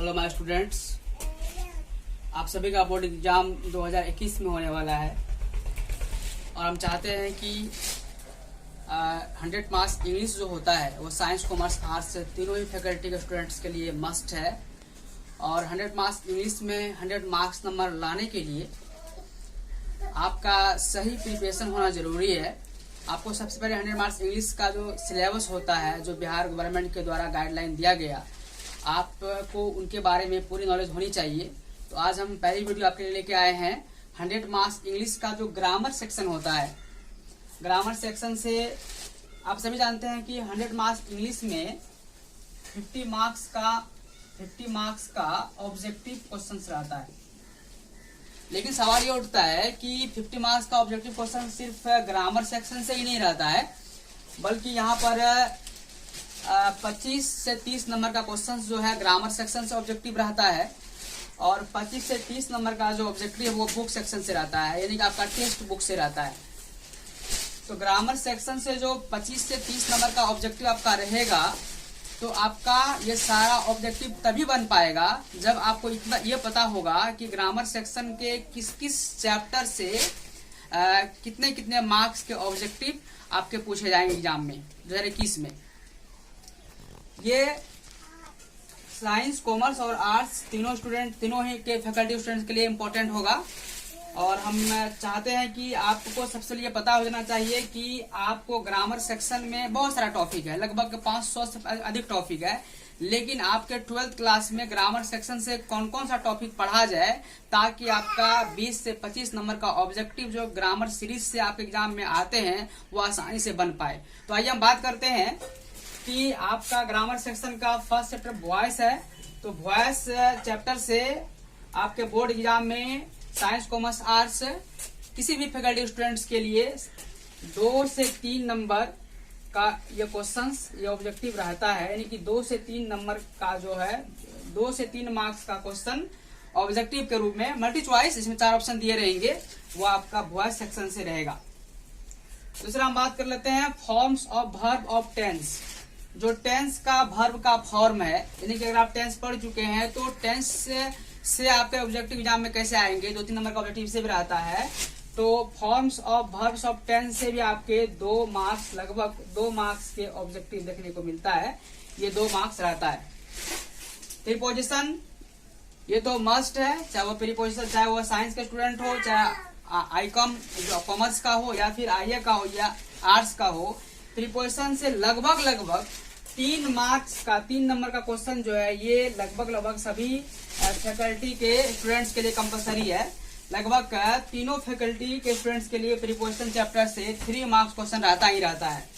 Hello my students, आप सभी का बोर्ड एग्जाम 2021 में होने वाला है और हम चाहते हैं कि 100 मार्क्स इंग्लिश जो होता है वो साइंस, कॉमर्स, आर्ट्स तीनों ही फैकल्टी के स्टूडेंट्स के लिए मस्ट है। और 100 मार्क्स इंग्लिश में 100 मार्क्स नंबर लाने के लिए आपका सही प्रिपरेशन होना जरूरी है। आपको सबसे पहले 100 मार्क्स इंग्लिश का जो सिलेबस होता है, जो बिहार गवर्नमेंट के द्वारा गाइडलाइन दिया गया, आपको उनके बारे में पूरी नॉलेज होनी चाहिए। तो आज हम पहली वीडियो आपके लिए लेके आए हैं 100 मार्क्स इंग्लिश का जो ग्रामर सेक्शन होता है। ग्रामर सेक्शन से आप सभी जानते हैं कि 100 मार्क्स इंग्लिश में 50 मार्क्स का ऑब्जेक्टिव क्वेश्चन रहता है। लेकिन सवाल ये उठता है कि 50 मार्क्स का ऑब्जेक्टिव क्वेश्चन सिर्फ ग्रामर सेक्शन से ही नहीं रहता है, बल्कि यहाँ पर 25 से 30 नंबर का क्वेश्चन जो है ग्रामर सेक्शन से ऑब्जेक्टिव रहता है और 25 से 30 नंबर का जो ऑब्जेक्टिव है वो बुक सेक्शन से रहता है, यानी कि आपका टेक्स्ट बुक से रहता है। तो ग्रामर सेक्शन से जो 25 से 30 नंबर का ऑब्जेक्टिव आपका रहेगा, तो आपका ये सारा ऑब्जेक्टिव तभी बन पाएगा जब आपको इतना ये पता होगा कि ग्रामर सेक्शन के किस किस चैप्टर से कितने कितने मार्क्स के ऑब्जेक्टिव आपके पूछे जाएंगे एग्जाम में 2021 में। ये साइंस, कॉमर्स और आर्ट्स तीनों ही के फैकल्टी स्टूडेंट्स के लिए इम्पोर्टेंट होगा। और हम चाहते हैं कि आपको सबसे लिए पता हो जाना चाहिए कि आपको ग्रामर सेक्शन में बहुत सारा टॉपिक है, लगभग 500 से अधिक टॉपिक है। लेकिन आपके 12th क्लास में ग्रामर सेक्शन से कौन कौन सा टॉपिक पढ़ा जाए ताकि आपका 20 से 25 नंबर का ऑब्जेक्टिव जो ग्रामर सीरीज से आपके एग्जाम में आते हैं वो आसानी से बन पाए। तो आइए हम बात करते हैं कि आपका ग्रामर सेक्शन का फर्स्ट चैप्टर वॉइस है। तो वॉइस चैप्टर से आपके बोर्ड एग्जाम में साइंस, कॉमर्स, आर्ट्स किसी भी फैकल्टी स्टूडेंट्स के लिए 2 से 3 नंबर का ये क्वेश्चंस, ये ऑब्जेक्टिव रहता है, यानी कि 2 से 3 नंबर का जो है 2 से 3 मार्क्स का क्वेश्चन ऑब्जेक्टिव के रूप में मल्टी चॉइस, इसमें 4 ऑप्शन दिए रहेंगे, वो आपका वॉइस सेक्शन से रहेगा। दूसरा हम बात कर लेते हैं forms of verb of tense. जो टेंस का वर्ब का फॉर्म है, यानी कि अगर आप टेंस पढ़ चुके हैं तो टेंस से आपके ऑब्जेक्टिव एग्जाम में कैसे आएंगे, 2-3 नंबर का ऑब्जेक्टिव से भी रहता है। तो forms of verbs of tense से भी आपके 2 मार्क्स, लगभग 2 मार्क्स के ऑब्जेक्टिव देखने को मिलता है। ये 2 मार्क्स रहता है। प्रीपोजिशन ये तो मस्ट है, चाहे वो प्रीपोजिशन चाहे वो साइंस के स्टूडेंट हो, चाहे आईकॉम कॉमर्स का हो या फिर आईए का हो या आर्ट्स का हो। प्रीपोजिशन से लगभग 3 मार्क्स का 3 नंबर का क्वेश्चन जो है ये लगभग सभी फैकल्टी के स्टूडेंट्स के लिए कंपलसरी है। लगभग तीनों फैकल्टी के स्टूडेंट्स के लिए प्रीपोजिशन चैप्टर से 3 मार्क्स क्वेश्चन रहता ही रहता है।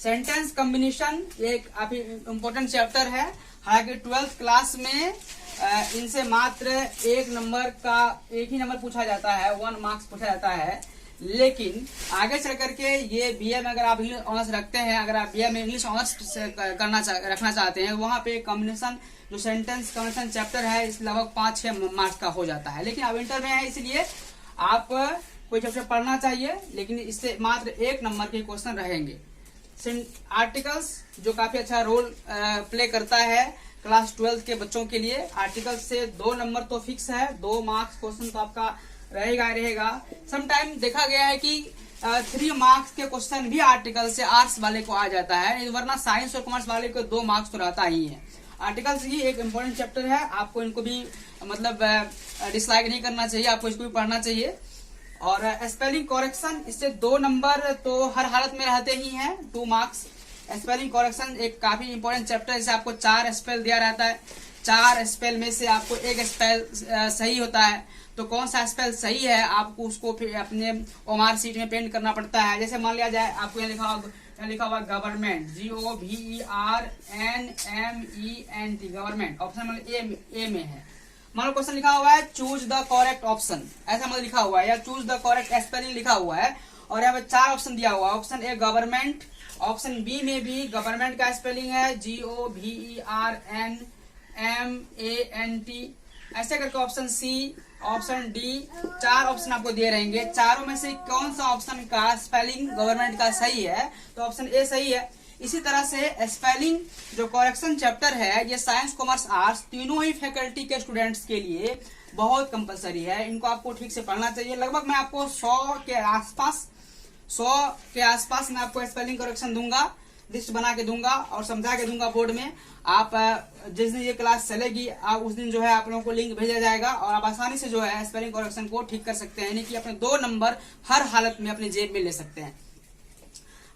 सेंटेंस कॉम्बिनेशन ये एक काफी इम्पोर्टेंट चैप्टर है। हालांकि 12th क्लास में इनसे मात्र एक ही नंबर पूछा जाता है, 1 मार्क्स पूछा जाता है। लेकिन आगे चल करके ये बीए में अगर आप इंग्लिश ऑनर्स रखते हैं, अगर आप बीए में इंग्लिश ऑनर्स रखना चाहते हैं, वहाँ पे कॉम्बिनेशन जो सेंटेंस कॉम्बिनेशन चैप्टर है इस लगभग 5-6 मार्क्स का हो जाता है। लेकिन अब इंटर में है, इसलिए आप कोई चैप्टर पढ़ना चाहिए, लेकिन इससे मात्र 1 नंबर के क्वेश्चन रहेंगे। आर्टिकल्स जो काफी अच्छा रोल प्ले करता है क्लास 12 के बच्चों के लिए। आर्टिकल्स से 2 नंबर तो फिक्स है, 2 मार्क्स क्वेश्चन तो आपका रहेगा। समटाइम देखा गया है कि 3 मार्क्स के क्वेश्चन भी आर्टिकल से आर्ट्स वाले को आ जाता है, वरना साइंस और कॉमर्स वाले को 2 मार्क्स तो रहता ही है। आर्टिकल्स ही एक इम्पोर्टेंट चैप्टर है, आपको इनको भी मतलब डिसलाइक नहीं करना चाहिए, आपको इसको भी पढ़ना चाहिए। और स्पेलिंग करेक्शन, इससे 2 नंबर तो हर हालत में रहते ही हैं, 2 मार्क्स। स्पेलिंग करेक्शन एक काफी इम्पोर्टेंट चैप्टर है, जिसे आपको 4 स्पेल दिया रहता है। 4 स्पेल में से आपको 1 स्पेल सही होता है। तो कौन सा स्पेल सही है आपको उसको फिर अपने ओमार सीट में पेंट करना पड़ता है। जैसे मान लिया जाए आपको यहाँ लिखा हुआ गवर्नमेंट, GOVERNMENT, गवर्नमेंट, ऑप्शन मतलब ए में है। मान लो क्वेश्चन लिखा हुआ है चूज द करेक्ट ऑप्शन, ऐसा मतलब लिखा हुआ है, या चूज द करेक्ट स्पेलिंग लिखा हुआ है, और यहाँ पे 4 ऑप्शन दिया हुआ है। Option A government, option B में भी गवर्नमेंट का स्पेलिंग है GOVERNMENT, ऐसे करके option C, option D, 4 option आपको दिए रहेंगे। चारों में से कौन सा ऑप्शन का स्पेलिंग गवर्नमेंट का सही है, तो ऑप्शन ए सही है। इसी तरह से स्पेलिंग जो करेक्शन चैप्टर है, ये साइंस कॉमर्स आर्ट्स तीनों ही फैकल्टी के स्टूडेंट्स के लिए बहुत कंपलसरी है। इनको आपको ठीक से पढ़ना चाहिए। लगभग मैं आपको 100 के आसपास मैं आपको स्पेलिंग करेक्शन दूंगा, लिस्ट बना के दूंगा और समझा के दूंगा बोर्ड में। आप जिस दिन ये क्लास चलेगी आप उस दिन जो है आप लोगों को लिंक भेजा जाएगा और आप आसानी से जो है स्पेलिंग करेक्शन को ठीक कर सकते हैं, यानी कि अपने 2 नंबर हर हालत में अपनी जेब में ले सकते हैं।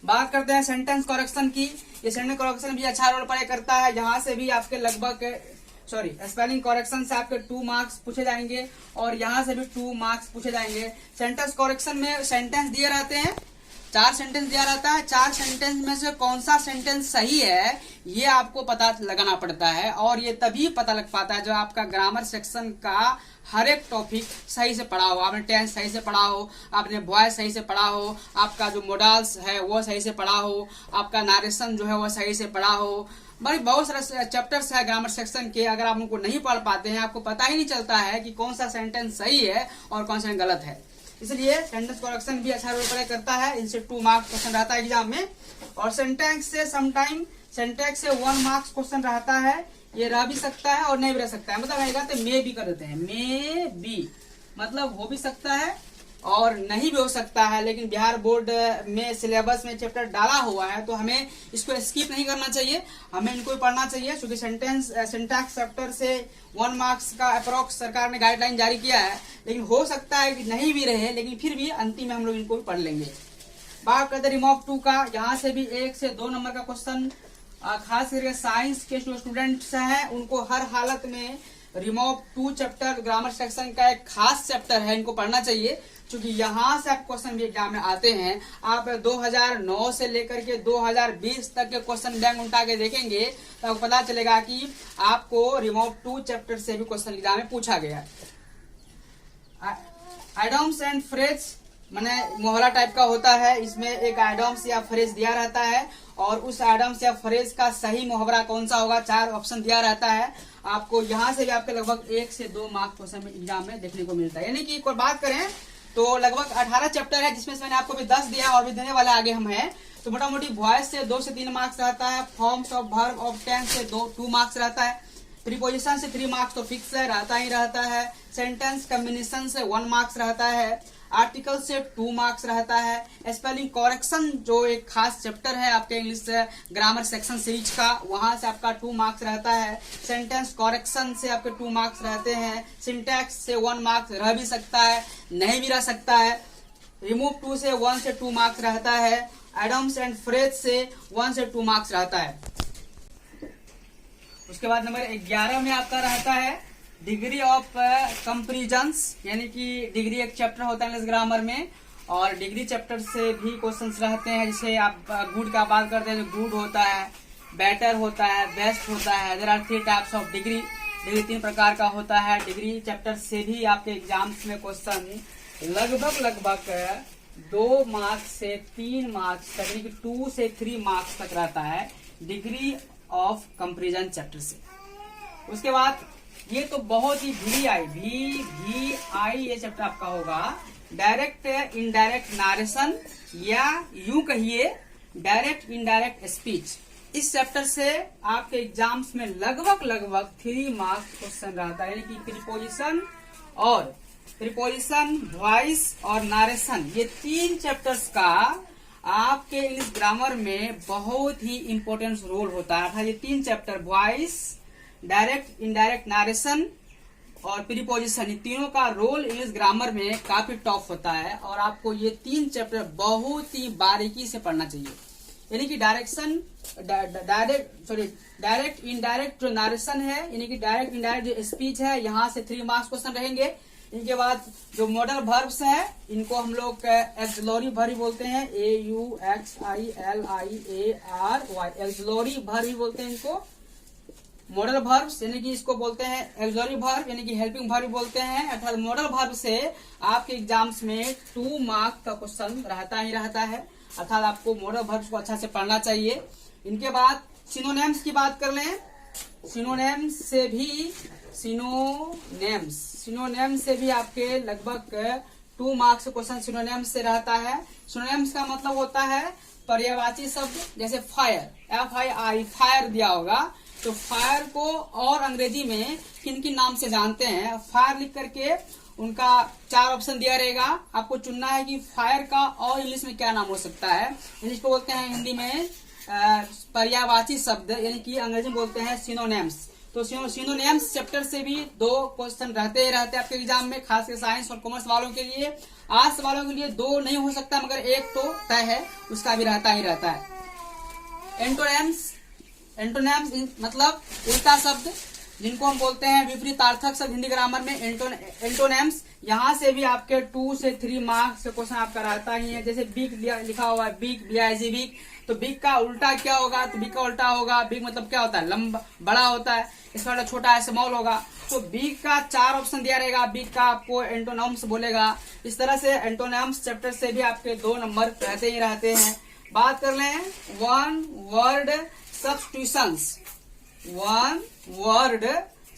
बात करते हैं सेंटेंस करेक्शन की। ये सेंटेंस करेक्शन भी अच्छा रोल प्ले करता है। यहाँ से भी आपके लगभग स्पेलिंग करेक्शन से आपके 2 मार्क्स पूछे जाएंगे और यहाँ से भी 2 मार्क्स पूछे जाएंगे। सेंटेंस करेक्शन में सेंटेंस दिए रहते हैं, 4 सेंटेंस दिया रहता है। 4 सेंटेंस में से कौन सा सेंटेंस सही है ये आपको पता लगाना पड़ता है और ये तभी पता लग पाता है जो आपका ग्रामर सेक्शन का हर एक टॉपिक सही से पढ़ा हो, आपने टेंस सही से पढ़ा हो, आपने वॉइस सही से पढ़ा हो, आपका जो मॉडल्स है वो सही से पढ़ा हो, आपका नरेशन जो है वो सही से पढ़ा हो। बड़ी बहुत सारे चैप्टर्स है ग्रामर सेक्शन के, अगर आप उनको नहीं पढ़ पाते हैं आपको पता ही नहीं चलता है कि कौन सा सेंटेंस सही है और कौन सा गलत है। इसलिए सेंटेंस करेक्शन भी अच्छा रोल प्ले करता है। इनसे 2 मार्क्स क्वेश्चन रहता है एग्जाम में और सेंटेंस से 1 मार्क्स क्वेश्चन रहता है। ये रह भी सकता है और नहीं भी रह सकता है, मतलब रहेगा तो मे भी कर देते हैं, मे बी मतलब हो भी सकता है और नहीं भी हो सकता है। लेकिन बिहार बोर्ड में सिलेबस में चैप्टर डाला हुआ है तो हमें इसको स्किप नहीं करना चाहिए, हमें इनको भी पढ़ना चाहिए क्योंकि सिंटैक्स चैप्टर से 1 मार्क्स का अप्रोक्स सरकार ने गाइडलाइन जारी किया है। लेकिन हो सकता है कि नहीं भी रहे, लेकिन फिर भी अंतिम में हम लोग इनको भी पढ़ लेंगे। बात करते रिमॉक 2 का, यहाँ से भी 1 से 2 नंबर का क्वेश्चन खास करके साइंस के जो स्टूडेंट्स हैं उनको हर हालत में रिमॉक 2 चैप्टर ग्रामर सेक्शन का एक खास चैप्टर है, इनको पढ़ना चाहिए क्योंकि यहाँ से आप क्वेश्चन भी एग्जाम में आते हैं। आप 2009 से लेकर के 2020 तक के क्वेश्चन बैंक उठा के देखेंगे तो आपको पता चलेगा कि आपको रिमॉक 2 चैप्टर से भी क्वेश्चन एग्जाम में पूछा गया है। आइडम्स एंड फ्रेज माने मोहल्ला टाइप का होता है, इसमें एक आइडम्स या फ्रेज दिया रहता है और उस आइडम्स या फ्रेज का सही मुहावरा कौन सा होगा 4 ऑप्शन दिया रहता है। आपको यहाँ से भी आपके लगभग 1 से 2 मार्क्स क्वेश्चन एग्जाम में देखने को मिलता है। यानी कि कोई बात करें तो लगभग 18 चैप्टर है जिसमें से मैंने आपको भी 10 दिया और भी देने वाले आगे हम हैं। तो मोटा मोटी वॉइस से 2 से 3 मार्क्स रहता है, forms of verb of tense से 2 मार्क्स रहता है, प्रीपोजिशन से 3 मार्क्स तो फिक्स है, रहता ही रहता है, सेंटेंस कॉम्बिनेशन से 1 मार्क्स रहता है, आर्टिकल से 2 मार्क्स रहता है, स्पेलिंग करेक्शन जो एक खास चैप्टर है आपके इंग्लिश ग्रामर सेक्शन सीरीज का, वहां से आपका 2 मार्क्स रहता है, सेंटेंस करेक्शन से आपके 2 मार्क्स रहते हैं, सिंटैक्स से 1 मार्क्स रह भी सकता है, नहीं भी रह सकता है, रिमूव 2 से 1 से 2 मार्क्स रहता है, एडम्स एंड फ्रेज से 1 से 2 मार्क्स रहता है। उसके बाद नंबर 11 में आपका रहता है डिग्री ऑफ कंपैरिजंस, यानी कि डिग्री एक चैप्टर होता है इंग्लिश ग्रामर में और डिग्री चैप्टर से भी क्वेश्चंस रहते हैं। जैसे आप गुड का बात करते हैं तो गुड होता है, बेटर होता है, बेस्ट होता है। There are 3 types of degree 3 प्रकार का होता है। डिग्री चैप्टर से भी आपके एग्जाम्स में क्वेश्चन लगभग 2 मार्क्स से 3 मार्क्स तक, यानी कि 2 से 3 मार्क्स तक रहता है डिग्री ऑफ कंपैरिजन चैप्टर से। उसके बाद ये तो बहुत ही VI ये चैप्टर आपका होगा डायरेक्ट इनडायरेक्ट नारेशन या यूं कहिए डायरेक्ट इनडायरेक्ट स्पीच। इस चैप्टर से आपके एग्जाम्स में लगभग 3 मार्क्स क्वेश्चन रहता है, यानी कि प्रीपोजिशन, वॉइस और नारेशन, ये 3 चैप्टर्स का आपके इंग्लिश ग्रामर में बहुत ही इंपॉर्टेंट रोल होता है। ये 3 chapter voice, direct indirect narration और प्रीपोजिशन, ये तीनों का रोल इंग्लिश ग्रामर में काफी टॉप होता है और आपको ये 3 चैप्टर बहुत ही बारीकी से पढ़ना चाहिए। यानी कि डायरेक्ट इनडायरेक्ट जो नारेशन है, यानी कि डायरेक्ट इनडायरेक्ट जो स्पीच है, यहाँ से 3 मार्क्स क्वेश्चन रहेंगे। इनके बाद जो मॉडल वर्ब्स है इनको हम लोग एक्सिलरी वर्ब बोलते हैं, AUXILIARY, एक्सिलरी वर्ब बोलते हैं इनको। मॉडल वर्ब्स यानी कि इसको बोलते हैं एक्सिलरी वर्ब, यानी कि हेल्पिंग वर्ब बोलते हैं। अर्थात मॉडल वर्ब से आपके एग्जाम्स में 2 मार्क्स का क्वेश्चन रहता ही रहता है, अर्थात आपको मॉडल वर्ब्स को अच्छा से पढ़ना चाहिए। इनके बाद सिनोनिम्स की बात कर लें, सिनोनिम्स से भी आपके लगभग 2 मार्क्स क्वेश्चन सिनोनिम्स से रहता है। सिनोनिम्स का मतलब होता है पर्यायवाची शब्द जैसे फायर, FIR, फायर दिया होगा, तो फायर को और अंग्रेजी में किन किन नाम से जानते हैं, फायर लिख करके उनका 4 ऑप्शन दिया रहेगा। आपको चुनना है कि फायर का और इंग्लिश में क्या नाम हो सकता है। इसको बोलते हैं हिंदी में पर्यायवाची शब्द, यानी कि अंग्रेजी में बोलते हैं सिनोनिम्स। तो सिनोनिम्स चैप्टर से भी 2 क्वेश्चन रहते ही रहते हैं आपके एग्जाम में, खासकर साइंस और कॉमर्स वालों के लिए। आर्ट्स वालों के लिए 2 नहीं हो सकता, मगर 1 तो तय है, उसका भी रहता ही रहता है। एंटोनिम्स मतलब उल्टा शब्द, जिनको हम बोलते हैं विपरीतार्थक शब्द हिंदी ग्रामर में एंटोनिम्स। यहाँ से भी आपके 2 से 3 मार्क्स का क्वेश्चन आपका रहता ही है। जैसे बिग लिखा हुआ है, बिग, BIG बिग, तो बिग का उल्टा क्या होगा, तो बिग का उल्टा होगा, बिग मतलब क्या होता है, लंबा, बड़ा होता है, इसका मतलब छोटा है, स्मॉल होगा। तो बिग का 4 ऑप्शन दिया रहेगा, बिग का आपको एंटोनिम्स बोलेगा। इस तरह से एंटोनिम्स चैप्टर से भी आपके 2 नंबर रहते ही रहते हैं। बात कर लें one word substitutions. One word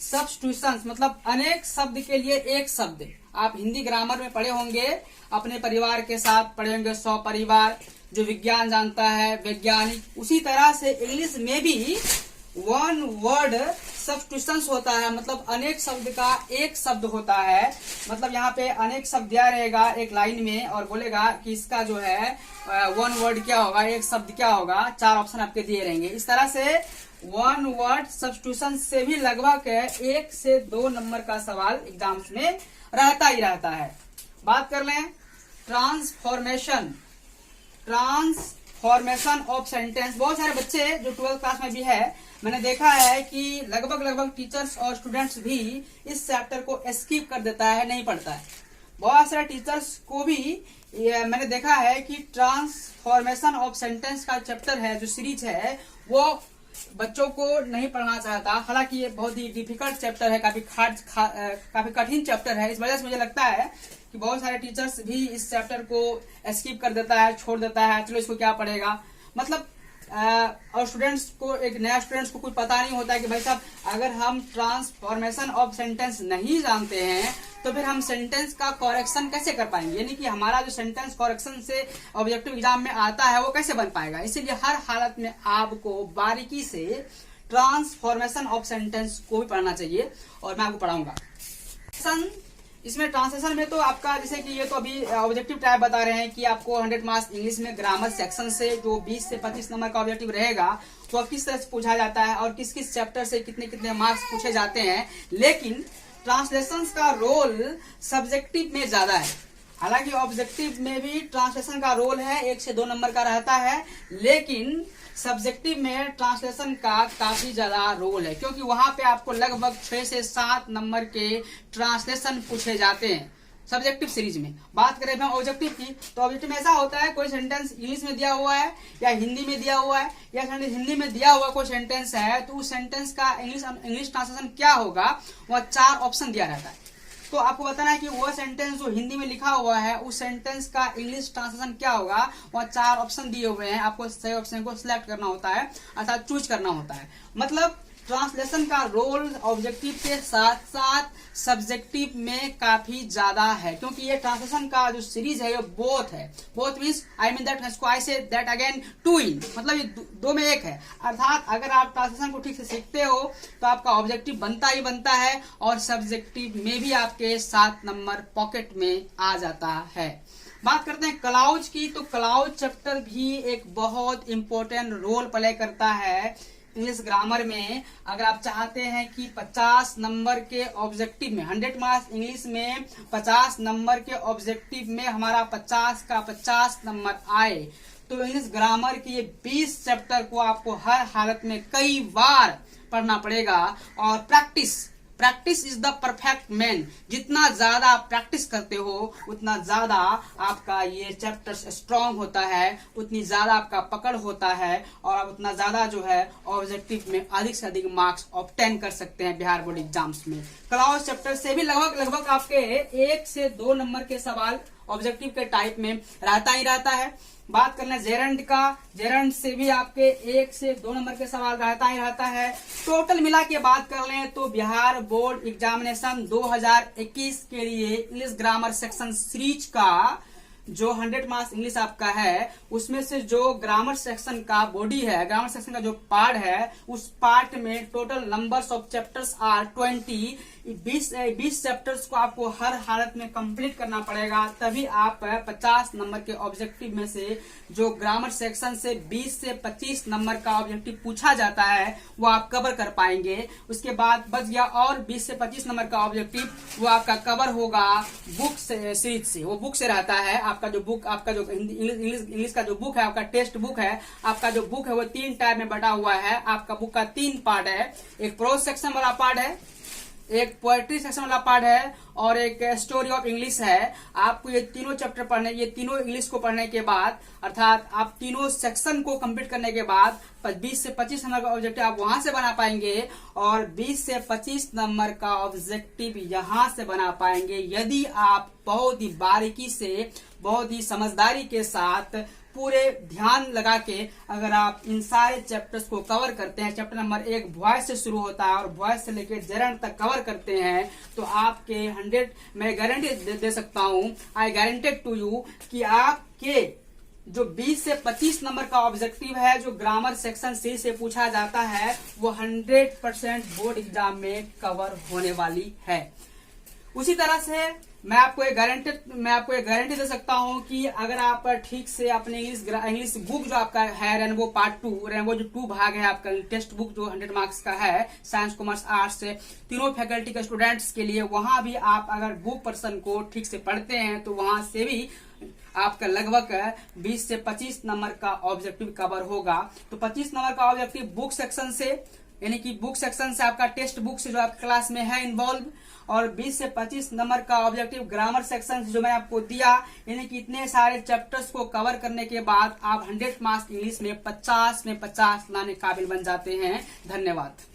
substitutions मतलब अनेक शब्द के लिए एक शब्द। आप हिंदी ग्रामर में पढ़े होंगे, अपने परिवार के साथ पढ़े होंगे, 100 परिवार, जो विज्ञान जानता है वैज्ञानिक। उसी तरह से इंग्लिश में भी वन वर्ड सब्स्टिट्यूशंस होता है, मतलब अनेक शब्द का एक शब्द होता है। मतलब यहाँ पे अनेक शब्द दिया रहेगा एक लाइन में और बोलेगा कि इसका जो है वन वर्ड क्या होगा, एक शब्द क्या होगा, 4 ऑप्शन आपके दिए रहेंगे। इस तरह से वन वर्ड सब्स्टिट्यूशन से भी लगभग 1 से 2 नंबर का सवाल एग्जाम्स में रहता ही रहता है। बात कर लें ट्रांसफॉर्मेशन ऑफ सेंटेंस। बहुत सारे बच्चे जो 12th क्लास में भी है, मैंने देखा है कि लगभग टीचर्स और स्टूडेंट्स भी इस चैप्टर को स्किप कर देता है, नहीं पढ़ता है। बहुत सारे टीचर्स को भी मैंने देखा है कि ट्रांसफॉर्मेशन ऑफ सेंटेंस का चैप्टर है, जो सीरीज है, वो बच्चों को नहीं पढ़ना चाहता। हालांकि ये बहुत ही डिफिकल्ट चैप्टर है, काफी कठिन चैप्टर है। इस वजह से मुझे लगता है कि बहुत सारे टीचर्स भी इस चैप्टर को स्किप कर देता है, छोड़ देता है, चलो इसको क्या पढ़ेगा, मतलब और स्टूडेंट्स को, एक नया स्टूडेंट्स को कुछ पता नहीं होता है कि भाई साहब अगर हम ट्रांसफॉर्मेशन ऑफ सेंटेंस नहीं जानते हैं तो फिर हम सेंटेंस का करेक्शन कैसे कर पाएंगे, यानी कि हमारा जो सेंटेंस करेक्शन से ऑब्जेक्टिव एग्जाम में आता है वो कैसे बन पाएगा। इसीलिए हर हालत में आपको बारीकी से ट्रांसफॉर्मेशन ऑफ सेंटेंस को भी पढ़ना चाहिए और मैं आपको पढ़ाऊंगा। इसमें ट्रांसलेशन में तो आपका, जैसे कि ये तो अभी ऑब्जेक्टिव टाइप बता रहे हैं कि आपको 100 मार्क्स इंग्लिश में ग्रामर सेक्शन से जो 20 से 25 नंबर का ऑब्जेक्टिव रहेगा वो किस तरह से पूछा जाता है और किस किस चैप्टर से कितने कितने मार्क्स पूछे जाते हैं। लेकिन ट्रांसलेशन का रोल सब्जेक्टिव में ज्यादा है। हालांकि ऑब्जेक्टिव में भी ट्रांसलेशन का रोल है, 1 से 2 नंबर का रहता है, लेकिन सब्जेक्टिव में ट्रांसलेशन का काफी ज्यादा रोल है, क्योंकि वहां पे आपको लगभग 6 से 7 नंबर के ट्रांसलेशन पूछे जाते हैं सब्जेक्टिव सीरीज में। बात करें मैं ऑब्जेक्टिव की, तो ऑब्जेक्टिव में ऐसा होता है कोई सेंटेंस इंग्लिश में दिया हुआ है या हिंदी में दिया हुआ है, या हिंदी में दिया हुआ कोई सेंटेंस है तो उस सेंटेंस का इंग्लिश ट्रांसलेशन क्या होगा, वह 4 ऑप्शन दिया रहता है। तो आपको बताना है कि वो सेंटेंस जो हिंदी में लिखा हुआ है उस सेंटेंस का इंग्लिश ट्रांसलेशन क्या होगा, वह 4 ऑप्शन दिए हुए हैं। आपको सही ऑप्शन को सिलेक्ट करना होता है, अर्थात चूज करना होता है। मतलब ट्रांसलेशन का रोल ऑब्जेक्टिव के साथ साथ सब्जेक्टिव में काफी ज्यादा है, क्योंकि ये ट्रांसलेशन का जो सीरीज है ये बोथ है। Both means I mean that, I say that again 2 इन, मतलब ये 2 में 1 है। अर्थात अगर आप ट्रांसलेशन को ठीक से सीखते हो तो आपका ऑब्जेक्टिव बनता ही बनता है और सब्जेक्टिव में भी आपके 7 नंबर पॉकेट में आ जाता है। बात करते हैं क्लाउज की, तो क्लाउज चैप्टर भी एक बहुत इंपॉर्टेंट रोल प्ले करता है इंग्लिश ग्रामर में। अगर आप चाहते हैं कि 50 नंबर के ऑब्जेक्टिव में, 100 मार्क्स इंग्लिश में 50 नंबर के ऑब्जेक्टिव में हमारा 50 का 50 नंबर आए, तो इंग्लिश ग्रामर के ये 20 चैप्टर को आपको हर हालत में कई बार पढ़ना पड़ेगा। और practice is the perfect man. जितना ज्यादा आप प्रैक्टिस करते हो उतना ज्यादा आपका ये चैप्टर स्ट्रांग होता है, उतनी ज्यादा आपका पकड़ होता है और आप उतना ज्यादा जो है ऑब्जेक्टिव में अधिक से अधिक मार्क्स ऑब्टेन कर सकते हैं बिहार बोर्ड एग्जाम्स में। क्लाउज चैप्टर से भी लगभग आपके 1 से 2 नंबर के सवाल ऑब्जेक्टिव के टाइप में रहता ही रहता है। बात करना जेरंड का, जेरंड से भी आपके 1 से 2 नंबर के सवाल रहता ही रहता है। टोटल मिला के बात कर लें तो बिहार बोर्ड एग्जामिनेशन 2021 के लिए इंग्लिश ग्रामर सेक्शन सीरीज का जो 100 मार्क्स इंग्लिश आपका है उसमें से जो ग्रामर सेक्शन का बॉडी है, ग्रामर सेक्शन का जो पार्ट है, उस पार्ट में total numbers of chapters are 20। 20 chapters को आपको हर हालत में कंप्लीट करना पड़ेगा, तभी आप 50 नंबर के ऑब्जेक्टिव में से जो ग्रामर सेक्शन से 20 से 25 नंबर का ऑब्जेक्टिव पूछा जाता है वो आप कवर कर पाएंगे। उसके बाद बच गया और 20 से 25 नंबर का ऑब्जेक्टिव, वो आपका कवर होगा बुक सीरीज से। वो बुक से रहता है आपका जो बुक, आपका जो इंग्लिश का जो बुक है, आपका टेक्स्ट बुक है, आपका जो बुक है वो 3 टाइप में बटा हुआ है। आपका बुक का 3 पार्ट है, एक प्रोज सेक्शन वाला पार्ट है, एक पोएट्री सेक्शन वाला पार्ट है और एक स्टोरी ऑफ इंग्लिश है। आपको ये तीनों चैप्टर पढ़ने, ये तीनों इंग्लिश को पढ़ने के बाद, अर्थात आप तीनों सेक्शन को कंप्लीट करने के बाद 20 से 25 नंबर का ऑब्जेक्टिव आप वहां से बना पाएंगे और 20 से 25 नंबर का ऑब्जेक्टिव यहां से बना पाएंगे यदि आप बहुत ही बारीकी से, बहुत ही समझदारी के साथ, पूरे ध्यान लगा के अगर आप इन सारे चैप्टर्स को कवर करते हैं। चैप्टर नंबर 1 वॉइस से शुरू होता है और वॉइस से लेकर जेरंड तक कवर करते हैं तो आपके 100, मैं गारंटी दे सकता हूं, आई गारंटेड टू यू कि आपके जो 20 से 25 नंबर का ऑब्जेक्टिव है जो ग्रामर सेक्शन सी से पूछा जाता है वो 100% बोर्ड एग्जाम में कवर होने वाली है। उसी तरह से मैं आपको एक गारंटी दे सकता हूं कि अगर आप ठीक से अपने इंग्लिश बुक जो आपका है रेनबो पार्ट 2, रेनबो जो 2 भाग है आपका टेक्स्ट बुक जो 100 मार्क्स का है, साइंस कॉमर्स आर्ट्स से तीनों फैकल्टी के स्टूडेंट्स के लिए, वहां भी आप अगर बुक पर्सन को ठीक से पढ़ते हैं तो वहां से भी आपका लगभग 20 से 25 नंबर का ऑब्जेक्टिव कवर होगा। तो 25 नंबर का ऑब्जेक्टिव बुक सेक्शन से, यानी कि बुक सेक्शन से आपका टेक्स्ट बुक से जो आपकी क्लास में है इन्वॉल्व, और 20 से 25 नंबर का ऑब्जेक्टिव ग्रामर सेक्शन से जो मैं आपको दिया, यानी कि इतने सारे चैप्टर्स को कवर करने के बाद आप 100 मार्क्स इंग्लिश में 50 में 50 लाने काबिल बन जाते हैं। धन्यवाद।